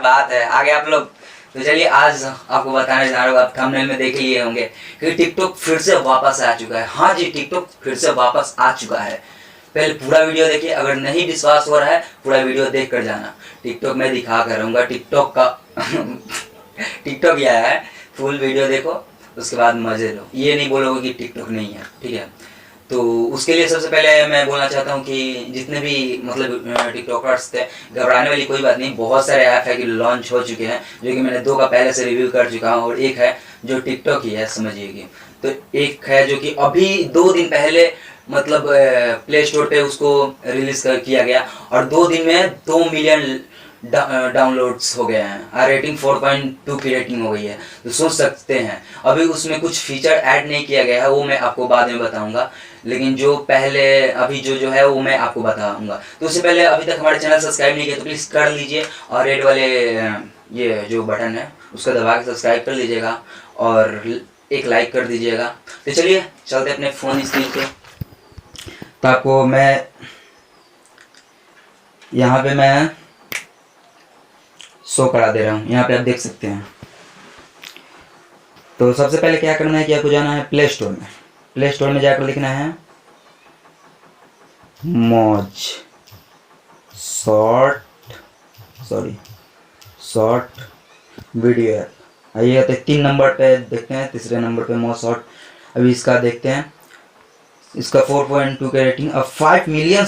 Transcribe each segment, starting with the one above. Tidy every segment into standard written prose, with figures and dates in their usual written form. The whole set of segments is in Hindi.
बात है, आगे आप लोग। तो चलिए आज आपको बताने जा रहा हूँ, आप थंबनेल में देख ही लिए होंगे कि टिकटॉक फिर से वापस आ चुका है। हाँ जी, टिकटॉक फिर से वापस आ चुका है। पहले पूरा वीडियो देखिए, अगर नहीं विश्वास हो रहा है पूरा वीडियो देख कर जाना। टिकटॉक में दिखा कर रहूँगा टिकटॉक का टिकटॉक क्या है, फुल वीडियो देखो, उसके बाद मजे लो। ये नहीं बोलोगे कि टिकटॉक नहीं है, ठीक है। तो उसके लिए सबसे पहले मैं बोलना चाहता हूँ कि जितने भी मतलब टिकटॉकर्स थे, घबराने वाली कोई बात नहीं। बहुत सारे ऐप है कि लॉन्च हो चुके हैं, जो कि मैंने 2 का पहले से रिव्यू कर चुका हूँ, और एक है जो टिकटॉक ही है, समझिए कि। तो एक है जो कि अभी 2 दिन पहले मतलब प्ले स्टोर पे उसको रिलीज किया गया, और 2 दिन में 2 मिलियन डाउनलोड्स हो गए हैं। रेटिंग 4.2 की रेटिंग हो गई है। तो सोच सकते हैं अभी उसमें कुछ फीचर ऐड नहीं किया गया है, वो मैं आपको बाद में बताऊंगा। लेकिन जो पहले अभी जो है वो मैं आपको बताऊंगा। तो उससे पहले अभी तक हमारे चैनल सब्सक्राइब नहीं किया तो प्लीज़ कर लीजिए, और रेड वाले ये जो बटन है उसको दबा के सब्सक्राइब कर लीजिएगा, और एक लाइक कर दीजिएगा। तो चलिए चलते अपने फ़ोन स्क्रीन पे। तो आपको मैं यहाँ पे मैं शो करा दे रहा हूँ, यहाँ पे आप देख सकते हैं। तो सबसे पहले क्या करना है कि आपको जाना है प्ले स्टोर में। प्ले स्टोर में जाकर लिखना है मौज शॉर्ट वीडियो ऐप। आइए तो 3 नंबर पे देखते हैं, तीसरे नंबर पे मौज शॉर्ट। अभी इसका देखते हैं, इसका 4.2 का रेटिंग। अब 5 मिलियन,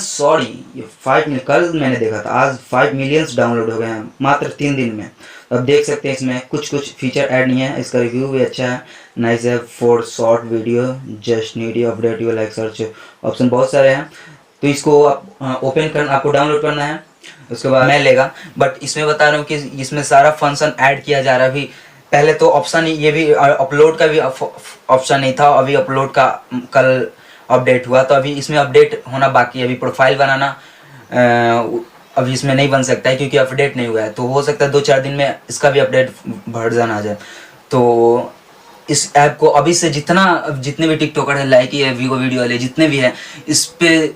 ये 5 मिलियन, कल मैंने देखा था, आज 5 मिलियंस डाउनलोड हो गए हैं मात्र 3 दिन में। अब देख सकते हैं इसमें कुछ फीचर ऐड नहीं है। इसका रिव्यू भी अच्छा है, नाइस है। For short video just need you update you like search, option बहुत सारे हैं। तो इसको आप ओपन करना, आपको डाउनलोड करना है, उसके बाद मैं लेगा। बट इसमें बता रहा हूँ कि इसमें सारा फंक्शन ऐड किया जा रहा है। अभी पहले तो ऑप्शन, ये भी अपलोड का भी ऑप्शन नहीं था, अभी अपलोड का कल अपडेट हुआ। तो अभी इसमें अपडेट होना बाकी है। अभी प्रोफाइल बनाना अभी इसमें नहीं बन सकता है क्योंकि अपडेट नहीं हुआ है। तो हो सकता है 2-4 दिन में इसका भी अपडेट वर्जन आ जाए। तो इस ऐप को अभी से जितने भी टिकटॉकर है, लाइक है, वीडियो वाले जितने भी हैं, इस पे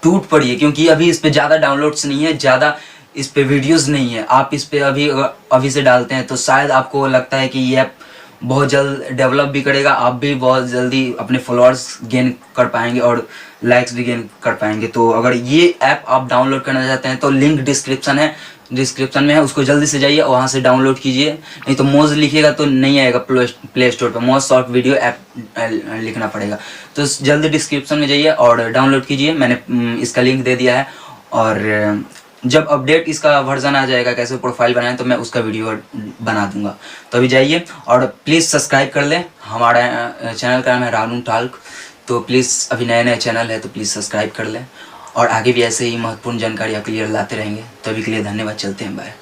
टूट पड़िए, क्योंकि अभी इस पे ज़्यादा डाउनलोड्स नहीं है, ज़्यादा इस पे वीडियोस नहीं है। आप इस पे अभी से डालते हैं तो शायद आपको लगता है कि ये ऐप बहुत जल्द डेवलप भी करेगा, आप भी बहुत जल्दी अपने फॉलोअर्स गेन कर पाएंगे और लाइक्स भी गेन कर पाएंगे। तो अगर ये ऐप आप डाउनलोड करना चाहते हैं तो लिंक डिस्क्रिप्शन में है, उसको जल्दी से जाइए और वहाँ से डाउनलोड कीजिए। नहीं तो मोज लिखिएगा तो नहीं आएगा प्ले स्टोर पर, मोज शॉर्ट वीडियो ऐप लिखना पड़ेगा। तो जल्दी डिस्क्रिप्शन में जाइए और डाउनलोड कीजिए, मैंने इसका लिंक दे दिया है। और जब अपडेट इसका वर्जन आ जाएगा कैसे प्रोफाइल बनाएं, तो मैं उसका वीडियो बना दूंगा। तो अभी जाइए और प्लीज़ सब्सक्राइब कर लें। हमारा चैनल का नाम है रानू टाल्क। तो प्लीज़ अभी नए चैनल है तो प्लीज़ सब्सक्राइब कर लें, और आगे भी ऐसे ही महत्वपूर्ण जानकारी आपके लिए लाते रहेंगे। तो अभी के लिए धन्यवाद, चलते हैं, बाय।